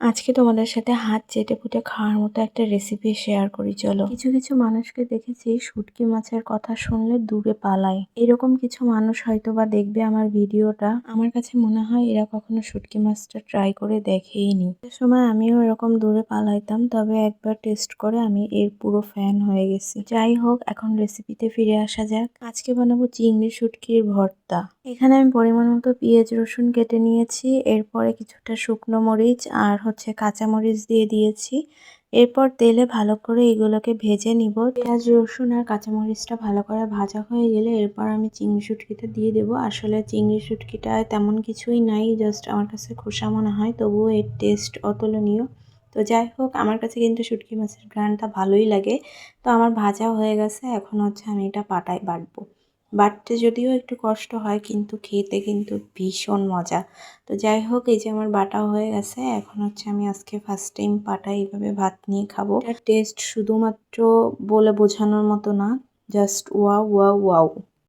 আজকে তোমাদের সাথে হাত চেটে পুটে খাওয়ার মতো একটা রেসিপি শেয়ার করি। চলো। কিছু কিছু মানুষকে দেখেছি শুটকি মাছের কথা শুনলে দূরে পালায়। এরকম কিছু মানুষ হয়তো বা দেখবে আমার ভিডিওটা। আমার কাছে মনে হয় এরা কখনো শুটকি মাছটা ট্রাই করে দেখেইনি। সে সময় আমিও এরকম দূরে পালাইতাম, তবে একবার টেস্ট করে আমি এর পুরো ফ্যান হয়ে গেছি। যাই হোক, এখন রেসিপিতে ফিরে আসা যাক। আজকে বানাবো চিংড়ি শুটকির ভর্তা। এখানে আমি পরিমাণ মতো পেঁয়াজ রসুন কেটে নিয়েছি, এরপরে কিছুটা শুকনো মরিচ আর কাঁচা মরিচ দিয়ে দিয়েছি। এরপর তেলে ভালো করে এগুলোকে ভেজে নিব। পেঁয়াজ রসুন আর কাঁচা মরিচটা ভালো করে ভাজা হয়ে গেলে এরপর আমি চিংড়ি শুটকিটা দিয়ে দেবো। আসলে চিংড়ি শুটকিটায় তেমন কিছুই নাই, জাস্ট আমার কাছে খোসা মনে হয়, তবুও এর টেস্ট অতুলনীয়। তো যাই হোক, আমার কাছে কিন্তু শুটকি মাছের ঘ্রাণটা ভালোই লাগে। তো আমার ভাজা হয়ে গেছে, এখন আমি এটা পাটায় বাটবো। বাটতে যদিও একটু কষ্ট হয়, কিন্তু খেতে কিন্তু ভীষণ মজা। তো যাই হোক, এই যে আমার বাটা হয়ে গেছে, এখন আমি আজকে ফার্স্ট টাইম পাটায় এইভাবে ভাত নিয়ে খাবো। এটার টেস্ট শুধুমাত্র বলে বোঝানোর মতো না, জাস্ট ওয়াও ওয়াও ওয়াও।